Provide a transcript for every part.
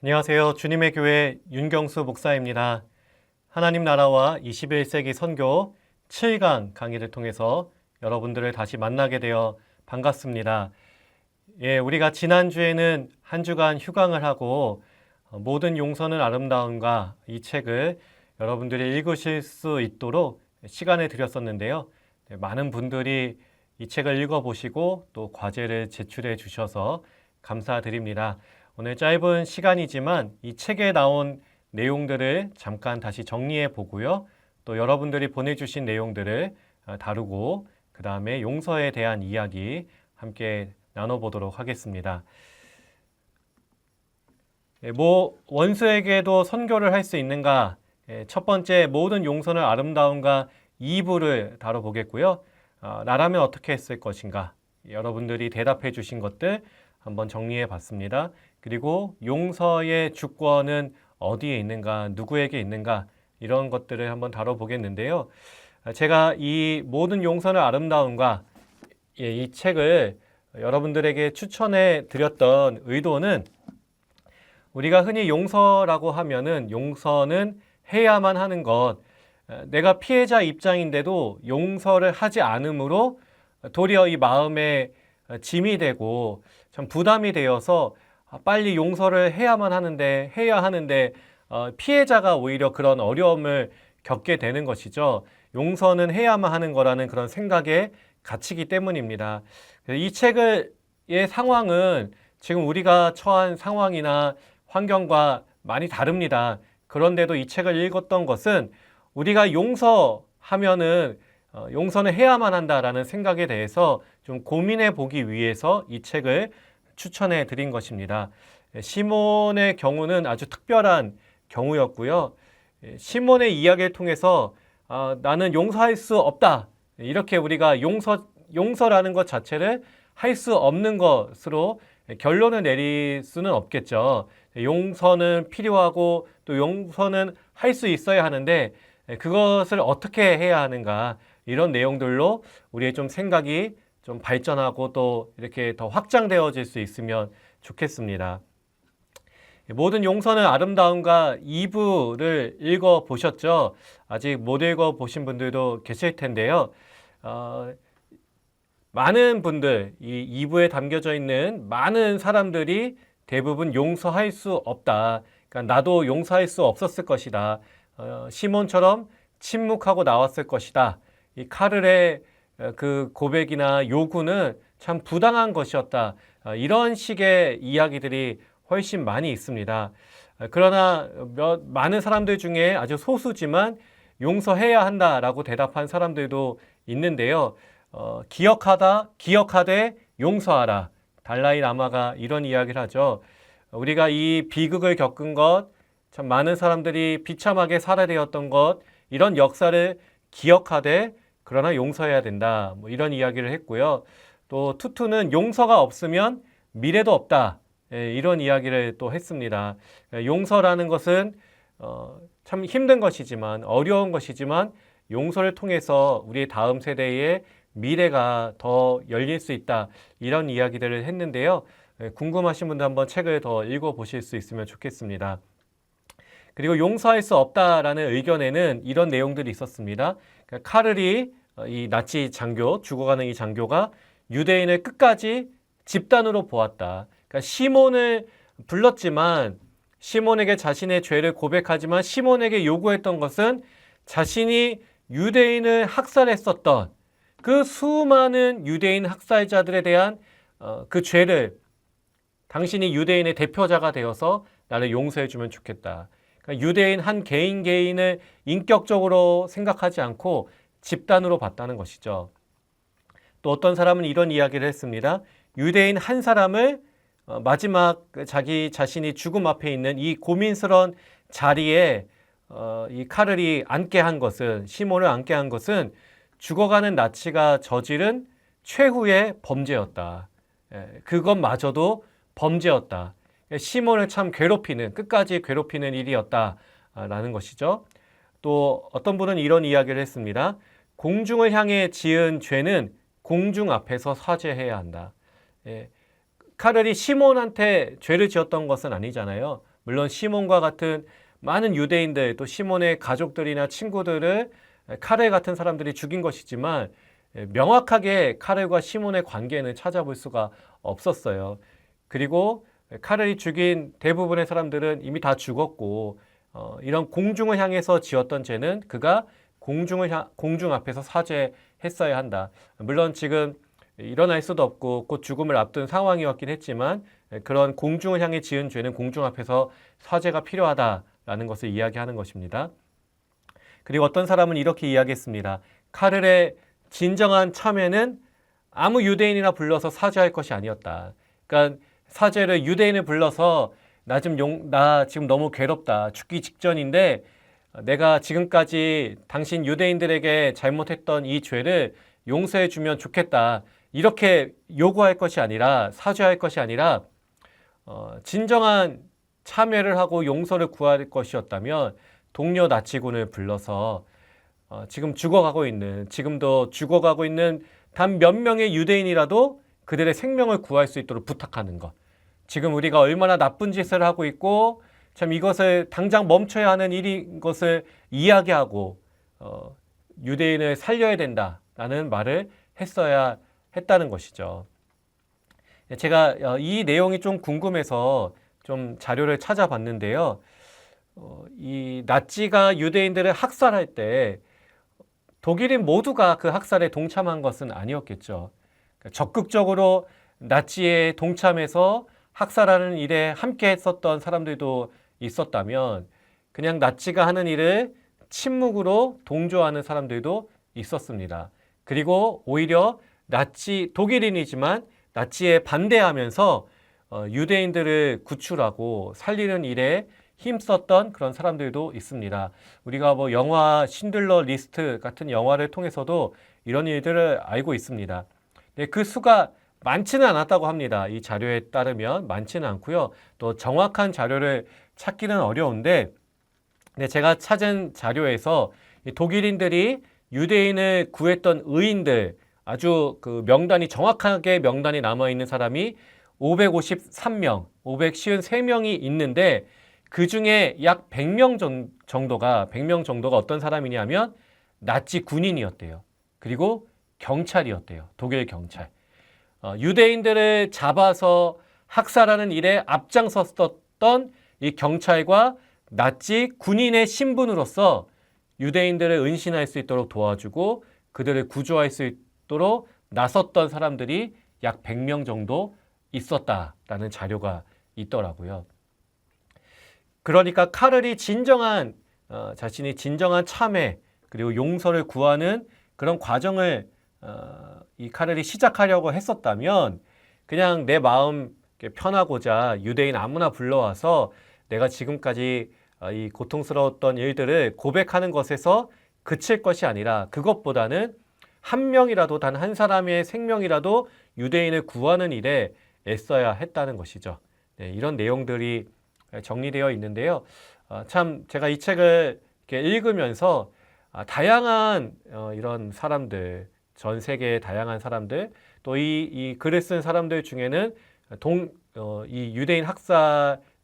안녕하세요. 주님의 교회 윤경수 목사입니다. 하나님 나라와 21세기 선교 7강 강의를 통해서 여러분들을 다시 만나게 되어 반갑습니다. 우리가 지난주에는 한 주간 휴강을 하고 모든 용서는 아름다움과 이 책을 여러분들이 읽으실 수 있도록 시간을 드렸었는데요. 많은 분들이 이 책을 읽어보시고 또 과제를 제출해 주셔서 감사드립니다. 오늘 짧은 시간이지만 이 책에 나온 내용들을 잠깐 다시 정리해 보고요. 또 여러분들이 보내주신 내용들을 다루고 그 다음에 용서에 대한 이야기 함께 나눠보도록 하겠습니다. 원수에게도 선교를 할 수 있는가? 첫 번째, 모든 용서는 아름다움과 2부를 다뤄보겠고요. 나라면 어떻게 했을 것인가? 여러분들이 대답해 주신 것들 한번 정리해 봤습니다. 그리고 용서의 주권은 어디에 있는가, 누구에게 있는가, 이런 것들을 한번 다뤄보겠는데요. 제가 이 모든 용서는 아름다움과 이 책을 여러분들에게 추천해 드렸던 의도는 우리가 흔히 용서라고 하면은 용서는 해야만 하는 것, 내가 피해자 입장인데도 용서를 하지 않으므로 도리어 이 마음에 짐이 되고 참 부담이 되어서 빨리 용서를 해야 하는데 피해자가 오히려 그런 어려움을 겪게 되는 것이죠. 용서는 해야만 하는 거라는 그런 생각에 갇히기 때문입니다. 이 책의 상황은 지금 우리가 처한 상황이나 환경과 많이 다릅니다. 그런데도 이 책을 읽었던 것은 우리가 용서하면은 용서는 해야만 한다라는 생각에 대해서 좀 고민해 보기 위해서 이 책을 추천해 드린 것입니다. 시몬의 경우는 아주 특별한 경우였고요. 시몬의 이야기를 통해서 나는 용서할 수 없다. 이렇게 우리가 용서라는 것 자체를 할 수 없는 것으로 결론을 내릴 수는 없겠죠. 용서는 필요하고 또 용서는 할 수 있어야 하는데 그것을 어떻게 해야 하는가, 이런 내용들로 우리의 좀 생각이 좀 발전하고 또 이렇게 더 확장되어질 수 있으면 좋겠습니다. 모든 용서는 아름다움과 2부를 읽어보셨죠? 아직 못 읽어보신 분들도 계실 텐데요. 많은 분들, 이 2부에 담겨져 있는 많은 사람들이 대부분 용서할 수 없다. 그러니까 나도 용서할 수 없었을 것이다. 시몬처럼 침묵하고 나왔을 것이다. 이 카를의 그 고백이나 요구는 참 부당한 것이었다. 이런 식의 이야기들이 훨씬 많이 있습니다. 그러나 많은 사람들 중에 아주 소수지만 용서해야 한다라고 대답한 사람들도 있는데요. 기억하되 용서하라. 달라이 라마가 이런 이야기를 하죠. 우리가 이 비극을 겪은 것, 참 많은 사람들이 비참하게 살해되었던 것, 이런 역사를 기억하되 그러나 용서해야 된다. 이런 이야기를 했고요. 또 투투는 용서가 없으면 미래도 없다. 이런 이야기를 또 했습니다. 용서라는 것은 참 힘든 것이지만, 어려운 것이지만 용서를 통해서 우리 다음 세대의 미래가 더 열릴 수 있다. 이런 이야기들을 했는데요. 궁금하신 분들 한번 책을 더 읽어보실 수 있으면 좋겠습니다. 그리고 용서할 수 없다라는 의견에는 이런 내용들이 있었습니다. 카를이 이 나치 장교, 죽어가는 이 장교가 유대인을 끝까지 집단으로 보았다. 그러니까 시몬을 불렀지만 시몬에게 자신의 죄를 고백하지만 시몬에게 요구했던 것은 자신이 유대인을 학살했었던 그 수많은 유대인 학살자들에 대한 그 죄를 당신이 유대인의 대표자가 되어서 나를 용서해 주면 좋겠다. 그러니까 유대인 한 개인을 인격적으로 생각하지 않고 집단으로 봤다는 것이죠. 또 어떤 사람은 이런 이야기를 했습니다. 유대인 한 사람을 마지막 자기 자신이 죽음 앞에 있는 이 고민스러운 자리에 이 카를이 앉게 한 것은, 시몬을 앉게 한 것은 죽어가는 나치가 저지른 최후의 범죄였다. 그것마저도 범죄였다. 시몬을 참 끝까지 괴롭히는 일이었다라는 것이죠. 또 어떤 분은 이런 이야기를 했습니다. 공중을 향해 지은 죄는 공중 앞에서 사죄해야 한다. 카를이 시몬한테 죄를 지었던 것은 아니잖아요. 물론 시몬과 같은 많은 유대인들, 또 시몬의 가족들이나 친구들을 카렐 같은 사람들이 죽인 것이지만 명확하게 카렐과 시몬의 관계는 찾아볼 수가 없었어요. 그리고 카렐이 죽인 대부분의 사람들은 이미 다 죽었고 이런 공중을 향해서 지었던 죄는 그가 공중 앞에서 사죄했어야 한다. 물론 지금 일어날 수도 없고 곧 죽음을 앞둔 상황이었긴 했지만 그런 공중을 향해 지은 죄는 공중 앞에서 사죄가 필요하다라는 것을 이야기하는 것입니다. 그리고 어떤 사람은 이렇게 이야기했습니다. 카렐의 진정한 참회는 아무 유대인이나 불러서 사죄할 것이 아니었다. 그러니까 사죄를 유대인을 불러서 나 지금 너무 괴롭다. 죽기 직전인데 내가 지금까지 당신 유대인들에게 잘못했던 이 죄를 용서해 주면 좋겠다. 이렇게 요구할 것이 아니라 사죄할 것이 아니라 진정한 참회를 하고 용서를 구할 것이었다면 동료 나치군을 불러서 지금도 죽어가고 있는 단 몇 명의 유대인이라도 그들의 생명을 구할 수 있도록 부탁하는 것. 지금 우리가 얼마나 나쁜 짓을 하고 있고 참 이것을 당장 멈춰야 하는 일인 것을 이야기하고 유대인을 살려야 된다라는 말을 했어야 했다는 것이죠. 제가 이 내용이 좀 궁금해서 좀 자료를 찾아봤는데요. 이 나치가 유대인들을 학살할 때 독일인 모두가 그 학살에 동참한 것은 아니었겠죠. 적극적으로 나치에 동참해서 학살하는 일에 함께 했었던 사람들도 있었다면 그냥 나치가 하는 일을 침묵으로 동조하는 사람들도 있었습니다. 그리고 오히려 독일인이지만 나치에 반대하면서 유대인들을 구출하고 살리는 일에 힘썼던 그런 사람들도 있습니다. 우리가 뭐 영화 신들러 리스트 같은 영화를 통해서도 이런 일들을 알고 있습니다. 그 수가 많지는 않았다고 합니다. 이 자료에 따르면 많지는 않고요. 또 정확한 자료를 찾기는 어려운데 제가 찾은 자료에서 독일인들이 유대인을 구했던 의인들 아주 그 정확하게 명단이 남아있는 사람이 553명, 553명이 있는데 그 중에 약 100명 정도가 어떤 사람이냐면 나치 군인이었대요. 그리고 경찰이었대요. 독일 경찰. 유대인들을 잡아서 학살하는 일에 앞장섰던 이 경찰과 나치 군인의 신분으로서 유대인들을 은신할 수 있도록 도와주고 그들을 구조할 수 있도록 나섰던 사람들이 약 100명 정도 있었다라는 자료가 있더라고요. 그러니까 카렐이 자신이 진정한 참회 그리고 용서를 구하는 그런 과정을 이 카렐이 시작하려고 했었다면 그냥 내 마음 편하고자 유대인 아무나 불러와서 내가 지금까지 이 고통스러웠던 일들을 고백하는 것에서 그칠 것이 아니라 그것보다는 한 명이라도 단 한 사람의 생명이라도 유대인을 구하는 일에 애써야 했다는 것이죠. 이런 내용들이 정리되어 있는데요. 참 제가 이 책을 이렇게 읽으면서 다양한 이런 사람들, 전 세계의 다양한 사람들, 또 이 글을 쓴 사람들 중에는 이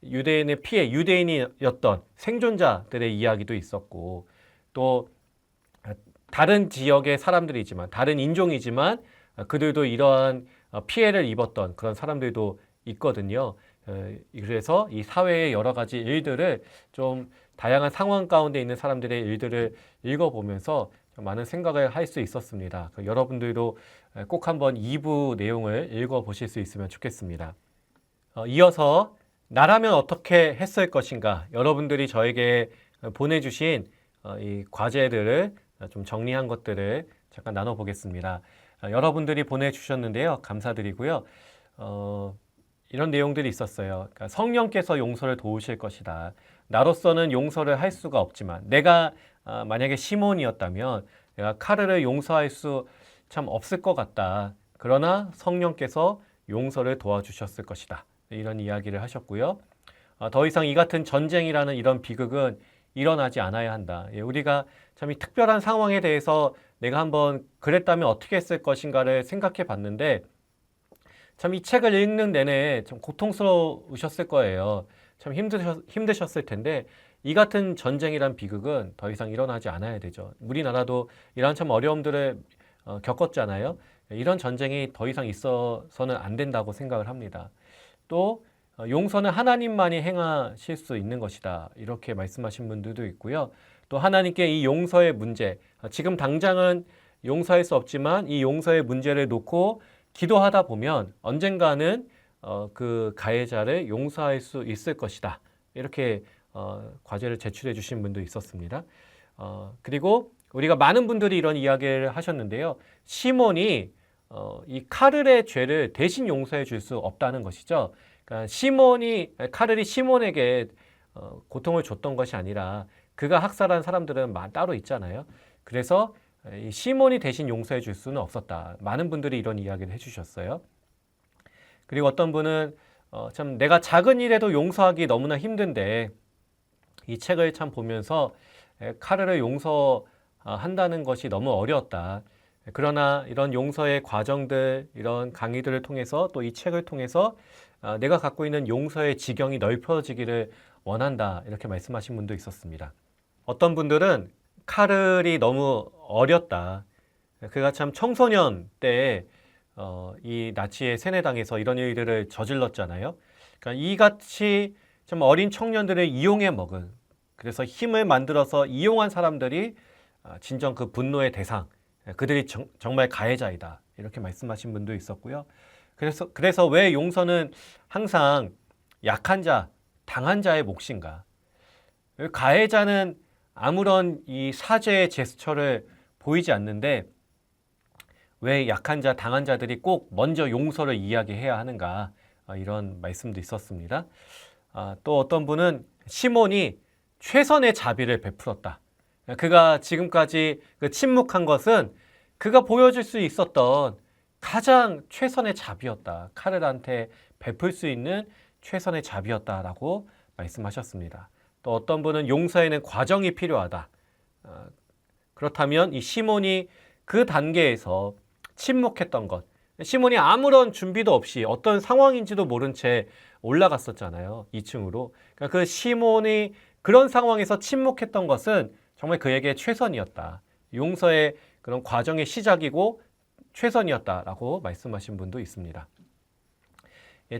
유대인의 피해, 유대인이었던 생존자들의 이야기도 있었고, 또 다른 지역의 사람들이지만, 다른 인종이지만 그들도 이러한 피해를 입었던 그런 사람들도 있거든요. 그래서 이 사회의 여러 가지 일들을 좀 다양한 상황 가운데 있는 사람들의 일들을 읽어보면서 많은 생각을 할 수 있었습니다. 여러분들도 꼭 한번 2부 내용을 읽어보실 수 있으면 좋겠습니다. 이어서 나라면 어떻게 했을 것인가 여러분들이 저에게 보내주신 이 과제들을 좀 정리한 것들을 잠깐 나눠보겠습니다. 여러분들이 보내주셨는데요. 감사드리고요. 이런 내용들이 있었어요. 그러니까 성령께서 용서를 도우실 것이다. 나로서는 용서를 할 수가 없지만 내가 만약에 시몬이었다면 내가 카렐을 용서할 수 참 없을 것 같다. 그러나 성령께서 용서를 도와주셨을 것이다. 이런 이야기를 하셨고요. 더 이상 이 같은 전쟁이라는 이런 비극은 일어나지 않아야 한다. 우리가 참 이 특별한 상황에 대해서 내가 한번 그랬다면 어떻게 했을 것인가를 생각해 봤는데 참 이 책을 읽는 내내 좀 고통스러우셨을 거예요. 참 힘드셨을 텐데 이 같은 전쟁이란 비극은 더 이상 일어나지 않아야 되죠. 우리나라도 이런 참 어려움들을 겪었잖아요. 이런 전쟁이 더 이상 있어서는 안 된다고 생각을 합니다. 또 용서는 하나님만이 행하실 수 있는 것이다. 이렇게 말씀하신 분들도 있고요. 또 하나님께 이 용서의 문제, 지금 당장은 용서할 수 없지만 이 용서의 문제를 놓고 기도하다 보면 언젠가는 그 가해자를 용서할 수 있을 것이다. 이렇게 과제를 제출해 주신 분도 있었습니다. 그리고 우리가 많은 분들이 이런 이야기를 하셨는데요. 시몬이 이 카를의 죄를 대신 용서해 줄 수 없다는 것이죠. 그러니까 카를이 시몬에게 고통을 줬던 것이 아니라 그가 학살한 사람들은 따로 있잖아요. 그래서 이 시몬이 대신 용서해 줄 수는 없었다. 많은 분들이 이런 이야기를 해주셨어요. 그리고 어떤 분은 참 내가 작은 일에도 용서하기 너무나 힘든데 이 책을 참 보면서 카를을 용서한다는 것이 너무 어려웠다. 그러나 이런 용서의 과정들, 이런 강의들을 통해서 또 이 책을 통해서 내가 갖고 있는 용서의 지경이 넓혀지기를 원한다. 이렇게 말씀하신 분도 있었습니다. 어떤 분들은 카를이 너무 어렸다. 그가 참 청소년 때에 이 나치의 세뇌당에서 이런 일들을 저질렀잖아요. 그러니까 이같이 좀 어린 청년들을 이용해 먹은, 그래서 힘을 만들어서 이용한 사람들이 진정 그 분노의 대상, 그들이 정말 가해자이다. 이렇게 말씀하신 분도 있었고요. 그래서 왜 용서는 항상 약한 자, 당한 자의 몫인가? 가해자는 아무런 이 사죄의 제스처를 보이지 않는데 왜 약한 자, 당한 자들이 꼭 먼저 용서를 이야기해야 하는가? 이런 말씀도 있었습니다. 또 어떤 분은 시몬이 최선의 자비를 베풀었다. 그가 지금까지 침묵한 것은 그가 보여줄 수 있었던 가장 최선의 자비였다. 카를한테 베풀 수 있는 최선의 자비였다라고 말씀하셨습니다. 또 어떤 분은 용서에는 과정이 필요하다. 그렇다면 이 시몬이 그 단계에서 침묵했던 것, 시몬이 아무런 준비도 없이 어떤 상황인지도 모른 채 올라갔었잖아요. 2층으로. 그러니까 그 시몬이 그런 상황에서 침묵했던 것은 정말 그에게 최선이었다. 용서의 그런 과정의 시작이고 최선이었다라고 말씀하신 분도 있습니다.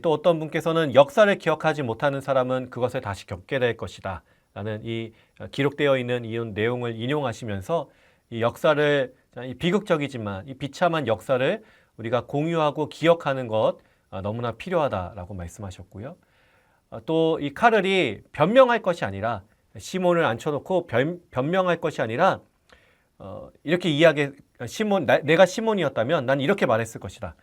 또 어떤 분께서는 역사를 기억하지 못하는 사람은 그것을 다시 겪게 될 것이다. 라는 이 기록되어 있는 이 내용을 인용하시면서 이 역사를 비극적이지만 이 비참한 역사를 우리가 공유하고 기억하는 것 너무나 필요하다라고 말씀하셨고요. 또 이 카를이 변명할 것이 아니라 시몬을 앉혀놓고 변명할 것이 아니라 이렇게 내가 시몬이었다면 난 이렇게 말했을 것이다.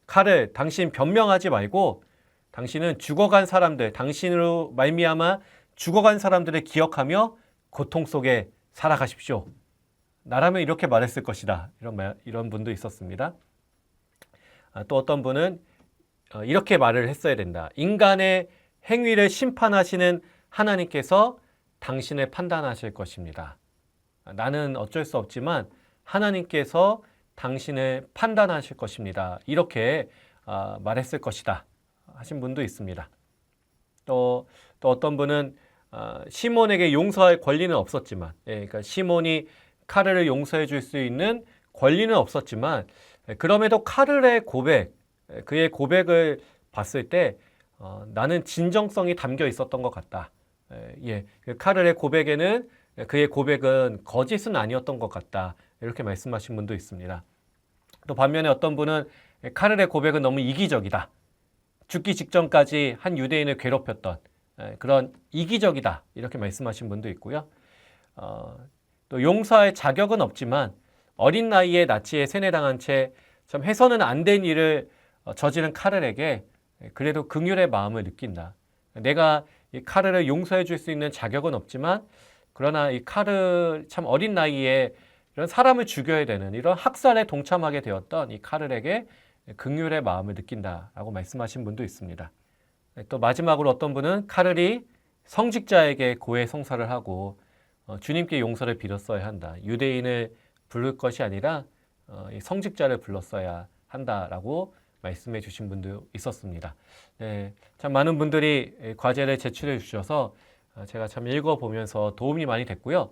카를, 당신 변명하지 말고 당신은 죽어간 사람들, 당신으로 말미암아 죽어간 사람들을 기억하며 고통 속에 살아가십시오. 나라면 이렇게 말했을 것이다. 이런 분도 있었습니다. 또 어떤 분은 이렇게 말을 했어야 된다. 인간의 행위를 심판하시는 하나님께서 당신을 판단하실 것입니다. 나는 어쩔 수 없지만 하나님께서 당신을 판단하실 것입니다. 이렇게 말했을 것이다 하신 분도 있습니다. 또 어떤 분은 시몬에게 용서할 권리는 없었지만, 그러니까 시몬이 카를을 용서해 줄 수 있는 권리는 없었지만 그럼에도 카를의 고백, 그의 고백을 봤을 때 나는 진정성이 담겨 있었던 것 같다. 카를의 고백에는 그의 고백은 거짓은 아니었던 것 같다. 이렇게 말씀하신 분도 있습니다. 또 반면에 어떤 분은 카를의 고백은 너무 이기적이다. 죽기 직전까지 한 유대인을 괴롭혔던 그런 이기적이다. 이렇게 말씀하신 분도 있고요. 또 용서할 자격은 없지만 어린 나이에 나치에 세뇌당한 채 참 해서는 안 된 일을 저지른 카를에게 그래도 긍휼의 마음을 느낀다. 내가 이 카를을 용서해 줄 수 있는 자격은 없지만 그러나 이 카를 참 어린 나이에 이런 사람을 죽여야 되는 이런 학살에 동참하게 되었던 이 카를에게 긍휼의 마음을 느낀다라고 말씀하신 분도 있습니다. 또 마지막으로 어떤 분은 카를이 성직자에게 고해 성사를 하고 주님께 용서를 빌었어야 한다. 유대인을 부를 것이 아니라 성직자를 불렀어야 한다라고 말씀해 주신 분도 있었습니다. 네, 참 많은 분들이 과제를 제출해 주셔서 제가 참 읽어보면서 도움이 많이 됐고요.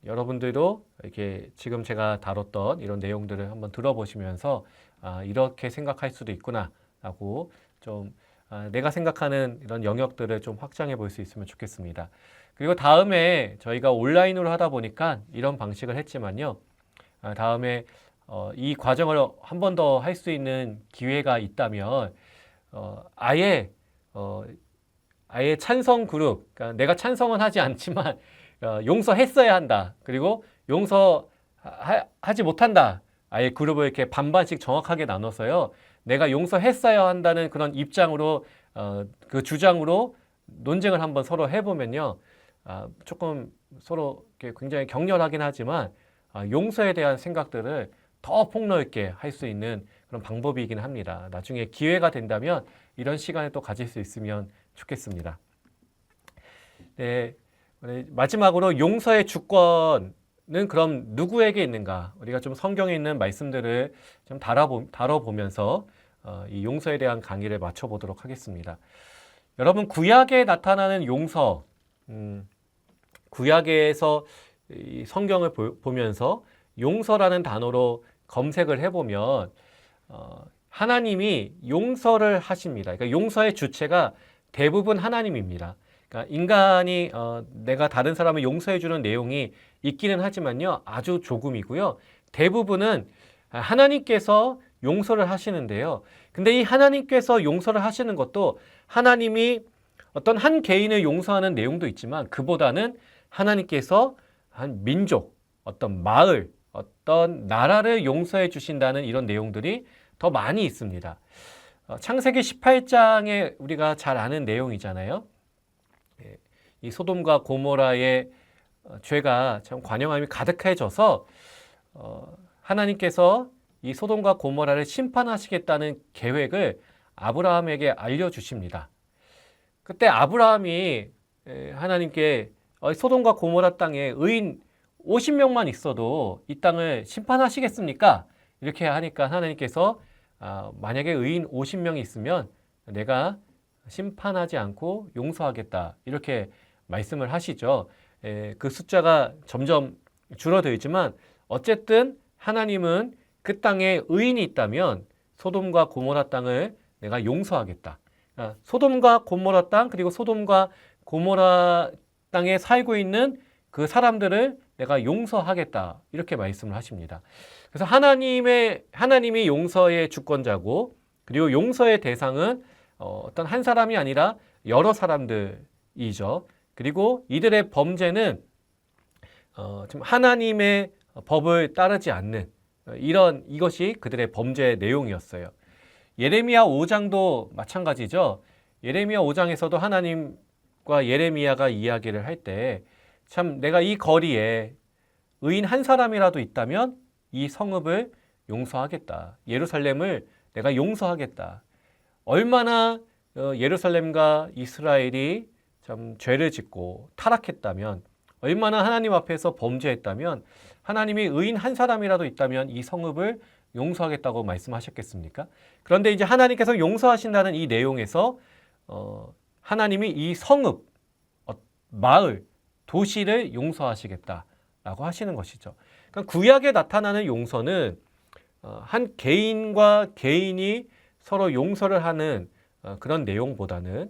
여러분들도 이렇게 지금 제가 다뤘던 이런 내용들을 한번 들어보시면서 이렇게 생각할 수도 있구나 라고 좀 내가 생각하는 이런 영역들을 좀 확장해 볼 수 있으면 좋겠습니다. 그리고 다음에 저희가 온라인으로 하다 보니까 이런 방식을 했지만요. 다음에 이 과정을 한 번 더 할 수 있는 기회가 있다면 아예 찬성 그룹, 그러니까 내가 찬성은 하지 않지만 용서했어야 한다. 그리고 용서하지 못한다. 아예 그룹을 이렇게 반반씩 정확하게 나눠서요. 내가 용서했어야 한다는 그런 입장으로 그 주장으로 논쟁을 한번 서로 해보면요. 조금 서로 굉장히 격렬하긴 하지만 용서에 대한 생각들을 더 폭넓게 할 수 있는 그런 방법이긴 합니다. 나중에 기회가 된다면 이런 시간을 또 가질 수 있으면 좋겠습니다. 네, 마지막으로 용서의 주권은 그럼 누구에게 있는가? 우리가 좀 성경에 있는 말씀들을 좀 다뤄보면서 이 용서에 대한 강의를 마쳐보도록 하겠습니다. 여러분, 구약에 나타나는 용서, 구약에서 이 성경을 보면서 용서라는 단어로 검색을 해보면 하나님이 용서를 하십니다. 그러니까 용서의 주체가 대부분 하나님입니다. 그러니까 인간이 내가 다른 사람을 용서해주는 내용이 있기는 하지만요. 아주 조금이고요. 대부분은 하나님께서 용서를 하시는데요. 근데 이 하나님께서 용서를 하시는 것도 하나님이 어떤 한 개인을 용서하는 내용도 있지만 그보다는 하나님께서 한 민족, 어떤 마을, 어떤 나라를 용서해 주신다는 이런 내용들이 더 많이 있습니다. 창세기 18장에 우리가 잘 아는 내용이잖아요. 이 소돔과 고모라의 죄가 참 관영함이 가득해져서 하나님께서 이 소돔과 고모라를 심판하시겠다는 계획을 아브라함에게 알려주십니다. 그때 아브라함이 하나님께 소돔과 고모라 땅에 의인 50명만 있어도 이 땅을 심판하시겠습니까? 이렇게 하니까 하나님께서 만약에 의인 50명이 있으면 내가 심판하지 않고 용서하겠다 이렇게 말씀을 하시죠. 그 숫자가 점점 줄어들지만 어쨌든 하나님은 그 땅에 의인이 있다면 소돔과 고모라 땅을 내가 용서하겠다. 소돔과 고모라 땅 그리고 소돔과 고모라 땅에 살고 있는 그 사람들을 내가 용서하겠다 이렇게 말씀을 하십니다. 그래서 하나님이 용서의 주권자고 그리고 용서의 대상은 어떤 한 사람이 아니라 여러 사람들이죠. 그리고 이들의 범죄는 좀 하나님의 법을 따르지 않는 이것이 그들의 범죄의 내용이었어요. 예레미야 5장도 마찬가지죠. 예레미야 5장에서도 하나님과 예레미야가 이야기를 할 때 참 내가 이 거리에 의인 한 사람이라도 있다면 이 성읍을 용서하겠다. 예루살렘을 내가 용서하겠다. 얼마나 예루살렘과 이스라엘이 참 죄를 짓고 타락했다면 얼마나 하나님 앞에서 범죄했다면 하나님이 의인 한 사람이라도 있다면 이 성읍을 용서하겠다고 말씀하셨겠습니까? 그런데 이제 하나님께서 용서하신다는 이 내용에서 하나님이 이 성읍, 마을, 도시를 용서하시겠다라고 하시는 것이죠. 그러니까 구약에 나타나는 용서는 한 개인과 개인이 서로 용서를 하는 그런 내용보다는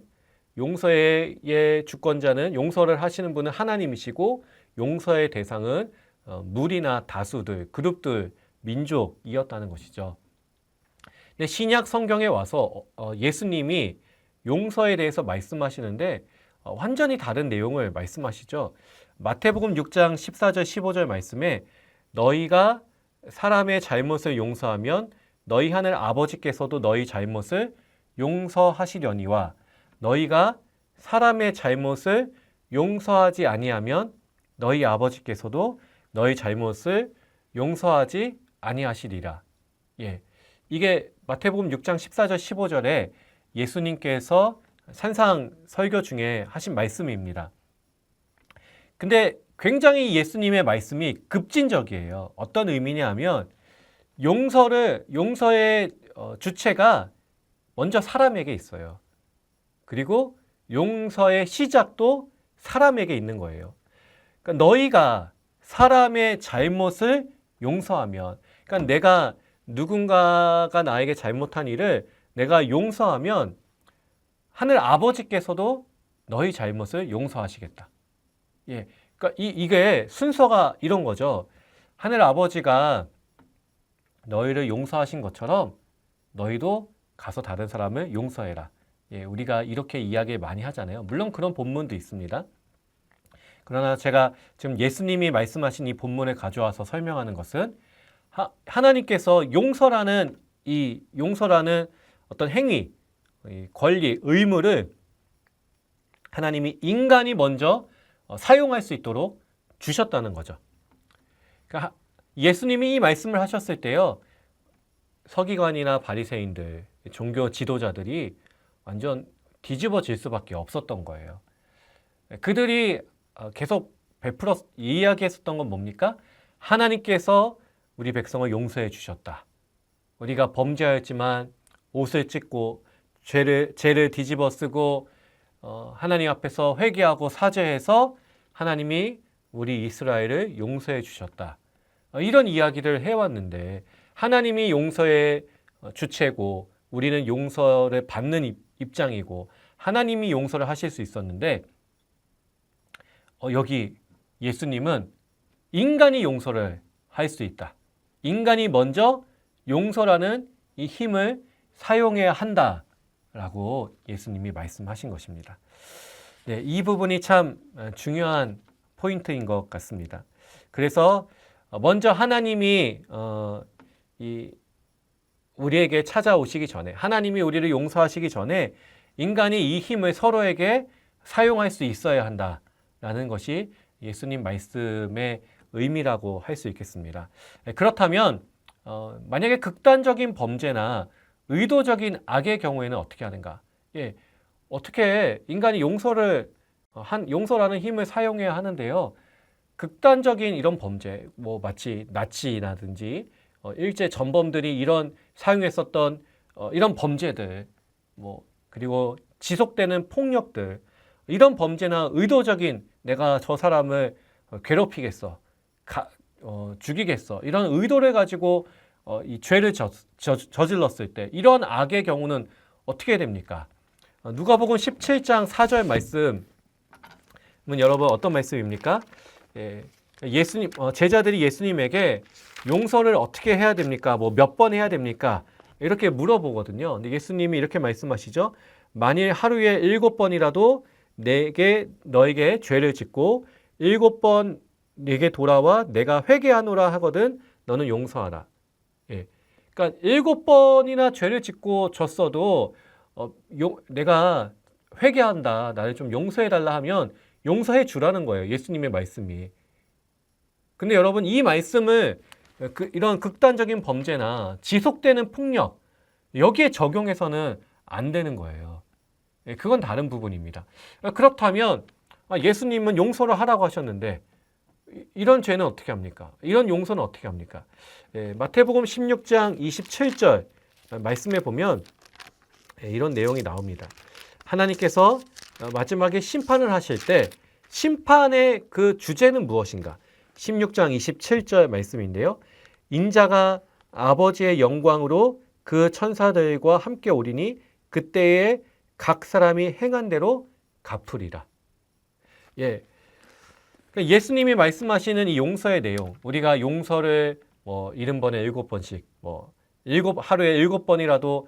용서의 주권자는 용서를 하시는 분은 하나님이시고 용서의 대상은 무리나 다수들, 그룹들, 민족이었다는 것이죠. 근데 신약 성경에 와서 예수님이 용서에 대해서 말씀하시는데 완전히 다른 내용을 말씀하시죠. 마태복음 6장 14절 15절 말씀에 너희가 사람의 잘못을 용서하면 너희 하늘 아버지께서도 너희 잘못을 용서하시려니와 너희가 사람의 잘못을 용서하지 아니하면 너희 아버지께서도 너희 잘못을 용서하지 아니하시리라. 예, 이게 마태복음 6장 14절 15절에 예수님께서 산상 설교 중에 하신 말씀입니다. 근데 굉장히 예수님의 말씀이 급진적이에요. 어떤 의미냐 하면 용서의 주체가 먼저 사람에게 있어요. 그리고 용서의 시작도 사람에게 있는 거예요. 그러니까 너희가 사람의 잘못을 용서하면, 그러니까 내가 누군가가 나에게 잘못한 일을 내가 용서하면 하늘 아버지께서도 너희 잘못을 용서하시겠다. 예, 그러니까 이게 순서가 이런 거죠. 하늘 아버지가 너희를 용서하신 것처럼 너희도 가서 다른 사람을 용서해라. 예, 우리가 이렇게 이야기 많이 하잖아요. 물론 그런 본문도 있습니다. 그러나 제가 지금 예수님이 말씀하신 이 본문을 가져와서 설명하는 것은 하나님께서 용서라는 어떤 행위, 권리, 의무를 하나님이 인간이 먼저 사용할 수 있도록 주셨다는 거죠. 그러니까 예수님이 이 말씀을 하셨을 때요, 서기관이나 바리새인들, 종교 지도자들이 완전 뒤집어질 수밖에 없었던 거예요. 그들이 계속 이야기했었던 건 뭡니까? 하나님께서 우리 백성을 용서해 주셨다. 우리가 범죄하였지만 옷을 찢고 죄를 뒤집어 쓰고 하나님 앞에서 회개하고 사죄해서 하나님이 우리 이스라엘을 용서해 주셨다. 이런 이야기를 해왔는데 하나님이 용서의 주체고 우리는 용서를 받는 입장이고 하나님이 용서를 하실 수 있었는데 여기 예수님은 인간이 용서를 할 수 있다. 인간이 먼저 용서라는 이 힘을 사용해야 한다라고 예수님이 말씀하신 것입니다. 네, 이 부분이 참 중요한 포인트인 것 같습니다. 그래서 먼저 하나님이 우리에게 찾아오시기 전에, 하나님이 우리를 용서하시기 전에 인간이 이 힘을 서로에게 사용할 수 있어야 한다라는 것이 예수님 말씀의 의미라고 할 수 있겠습니다. 그렇다면 만약에 극단적인 범죄나 의도적인 악의 경우에는 어떻게 하는가? 예, 어떻게 인간이 용서라는 힘을 사용해야 하는데요. 극단적인 이런 범죄, 마치 나치라든지 일제 전범들이 사용했었던 이런 범죄들, 그리고 지속되는 폭력들, 이런 범죄나 의도적인 내가 저 사람을 괴롭히겠어, 죽이겠어, 이런 의도를 가지고 이 죄를 저질렀을 때 이런 악의 경우는 어떻게 됩니까? 누가복음 17장 4절 말씀은 여러분 어떤 말씀입니까? 예, 제자들이 예수님에게 용서를 어떻게 해야 됩니까? 몇 번 해야 됩니까? 이렇게 물어보거든요. 근데 예수님이 이렇게 말씀하시죠. 만일 하루에 7번이라도 너에게 죄를 짓고 7번 네게 돌아와 내가 회개하노라 하거든 너는 용서하라. 예. 그러니까 7번이나 죄를 짓고 졌어도 내가 회개한다, 나를 좀 용서해달라 하면 용서해 주라는 거예요. 예수님의 말씀이. 근데 여러분 이 말씀을 이런 극단적인 범죄나 지속되는 폭력 여기에 적용해서는 안 되는 거예요. 그건 다른 부분입니다. 그렇다면 예수님은 용서를 하라고 하셨는데 이런 죄는 어떻게 합니까? 이런 용서는 어떻게 합니까? 마태복음 16장 27절 말씀에 보면 이런 내용이 나옵니다. 하나님께서 마지막에 심판을 하실 때 심판의 그 주제는 무엇인가? 16장 27절 말씀인데요. 인자가 아버지의 영광으로 그 천사들과 함께 오리니 그때에 각 사람이 행한 대로 갚으리라. 예. 예수님이 말씀하시는 이 용서의 내용, 우리가 용서를 70번에 7번씩, 하루에 7번이라도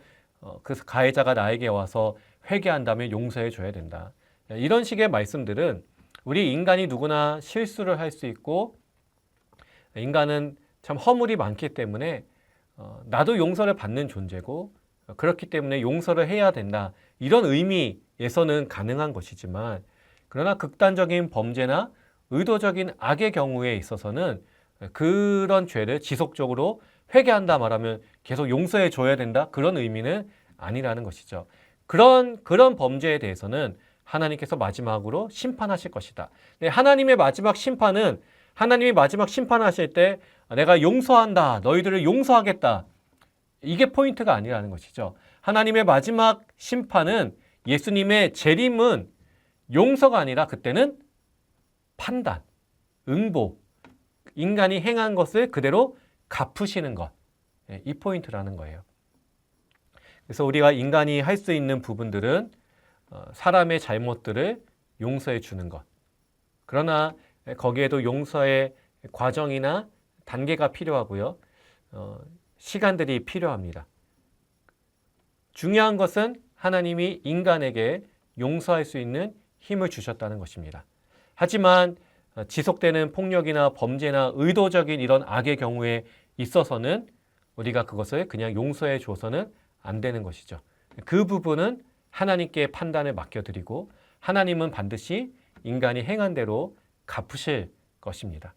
그 가해자가 나에게 와서 회개한다면 용서해 줘야 된다. 이런 식의 말씀들은 우리 인간이 누구나 실수를 할 수 있고 인간은 참 허물이 많기 때문에 나도 용서를 받는 존재고 그렇기 때문에 용서를 해야 된다. 이런 의미에서는 가능한 것이지만 그러나 극단적인 범죄나 의도적인 악의 경우에 있어서는 그런 죄를 지속적으로 회개한다 말하면 계속 용서해 줘야 된다. 그런 의미는 아니라는 것이죠. 그런 범죄에 대해서는 하나님께서 마지막으로 심판하실 것이다. 하나님의 마지막 심판은 하나님이 마지막 심판하실 때 내가 용서한다. 너희들을 용서하겠다. 이게 포인트가 아니라는 것이죠. 하나님의 마지막 심판은 예수님의 재림은 용서가 아니라 그때는 판단, 응보, 인간이 행한 것을 그대로 갚으시는 것. 이 포인트라는 거예요. 그래서 우리가 인간이 할 수 있는 부분들은 사람의 잘못들을 용서해 주는 것. 그러나 거기에도 용서의 과정이나 단계가 필요하고요. 시간들이 필요합니다. 중요한 것은 하나님이 인간에게 용서할 수 있는 힘을 주셨다는 것입니다. 하지만 지속되는 폭력이나 범죄나 의도적인 이런 악의 경우에 있어서는 우리가 그것을 그냥 용서해 줘서는 안 되는 것이죠. 그 부분은 하나님께 판단을 맡겨드리고 하나님은 반드시 인간이 행한 대로 갚으실 것입니다.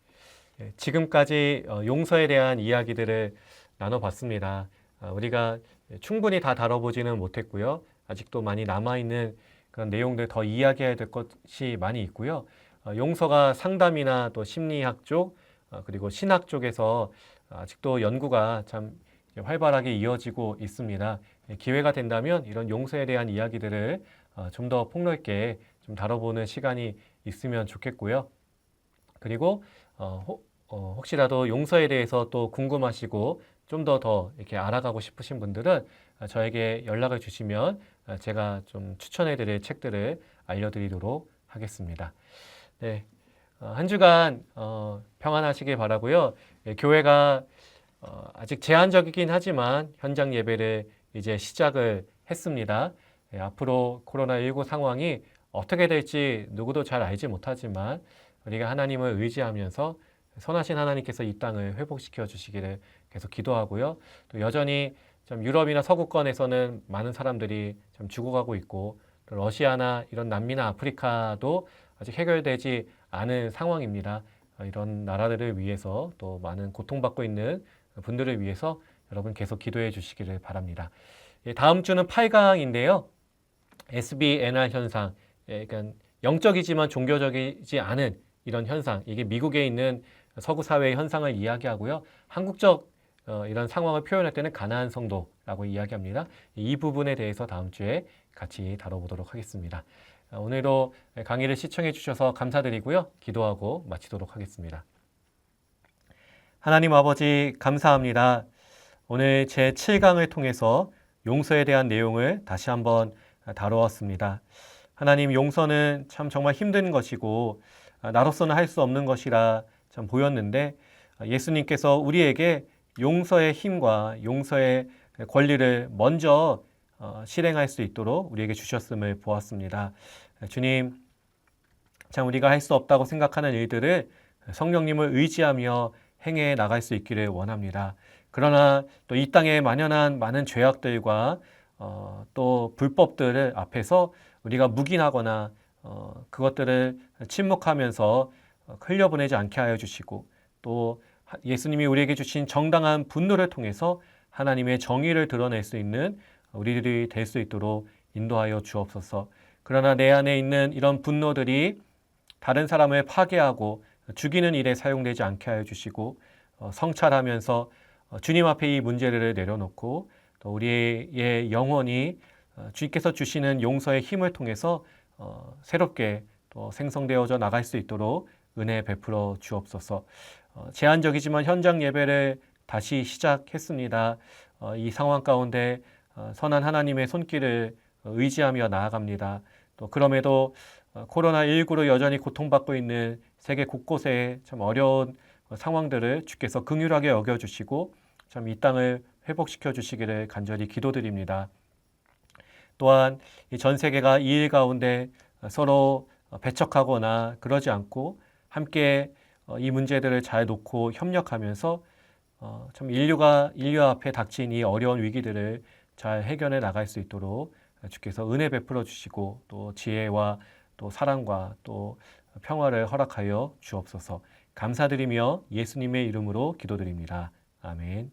지금까지 용서에 대한 이야기들을 나눠봤습니다. 우리가 충분히 다 다뤄보지는 못했고요. 아직도 많이 남아있는 그런 내용들 더 이야기해야 될 것이 많이 있고요. 용서가 상담이나 또 심리학 쪽 그리고 신학 쪽에서 아직도 연구가 참 활발하게 이어지고 있습니다. 기회가 된다면 이런 용서에 대한 이야기들을 좀 더 폭넓게 좀 다뤄보는 시간이 있으면 좋겠고요. 그리고 혹시라도 용서에 대해서 또 궁금하시고 좀 더 이렇게 알아가고 싶으신 분들은 저에게 연락을 주시면 제가 좀 추천해드릴 책들을 알려드리도록 하겠습니다. 네, 한 주간 평안하시길 바라고요. 교회가 아직 제한적이긴 하지만 현장 예배를 이제 시작을 했습니다. 앞으로 코로나19 상황이 어떻게 될지 누구도 잘 알지 못하지만 우리가 하나님을 의지하면서 선하신 하나님께서 이 땅을 회복시켜 주시기를 계속 기도하고요. 또 여전히 좀 유럽이나 서구권에서는 많은 사람들이 좀 죽어가고 있고 또 러시아나 이런 남미나 아프리카도 아직 해결되지 않은 상황입니다. 이런 나라들을 위해서 또 많은 고통받고 있는 분들을 위해서 여러분 계속 기도해 주시기를 바랍니다. 다음 주는 8강인데요. SBNR 현상, 그러니까 영적이지만 종교적이지 않은 이런 현상, 이게 미국에 있는 서구 사회의 현상을 이야기하고요. 한국적 이런 상황을 표현할 때는 가나안 성도라고 이야기합니다. 이 부분에 대해서 다음 주에 같이 다뤄보도록 하겠습니다. 오늘도 강의를 시청해 주셔서 감사드리고요. 기도하고 마치도록 하겠습니다. 하나님 아버지 감사합니다. 오늘 제 7강을 통해서 용서에 대한 내용을 다시 한번 다루었습니다. 하나님, 용서는 참 정말 힘든 것이고 나로서는 할 수 없는 것이라 참 보였는데 예수님께서 우리에게 용서의 힘과 용서의 권리를 먼저 실행할 수 있도록 우리에게 주셨음을 보았습니다. 주님, 참 우리가 할 수 없다고 생각하는 일들을 성령님을 의지하며 행해 나갈 수 있기를 원합니다. 그러나 또 이 땅에 만연한 많은 죄악들과 또 불법들을 앞에서 우리가 묵인하거나 그것들을 침묵하면서 흘려보내지 않게 하여 주시고 또 예수님이 우리에게 주신 정당한 분노를 통해서 하나님의 정의를 드러낼 수 있는 우리들이 될 수 있도록 인도하여 주옵소서. 그러나 내 안에 있는 이런 분노들이 다른 사람을 파괴하고 죽이는 일에 사용되지 않게 하여 주시고 성찰하면서 주님 앞에 이 문제를 내려놓고 또 우리의 영혼이 주님께서 주시는 용서의 힘을 통해서 새롭게 또 생성되어져 나갈 수 있도록 은혜 베풀어 주옵소서. 제한적이지만 현장 예배를 다시 시작했습니다. 이 상황 가운데 선한 하나님의 손길을 의지하며 나아갑니다. 또 그럼에도 코로나19로 여전히 고통받고 있는 세계 곳곳에 참 어려운 상황들을 주께서 긍휼하게 여겨주시고 참 이 땅을 회복시켜 주시기를 간절히 기도드립니다. 또한 전 세계가 이 일 가운데 서로 배척하거나 그러지 않고 함께 이 문제들을 잘 놓고 협력하면서 참 인류 앞에 닥친 이 어려운 위기들을 잘 해결해 나갈 수 있도록 주께서 은혜 베풀어 주시고 또 지혜와 또 사랑과 또 평화를 허락하여 주옵소서. 감사드리며 예수님의 이름으로 기도드립니다. 아멘.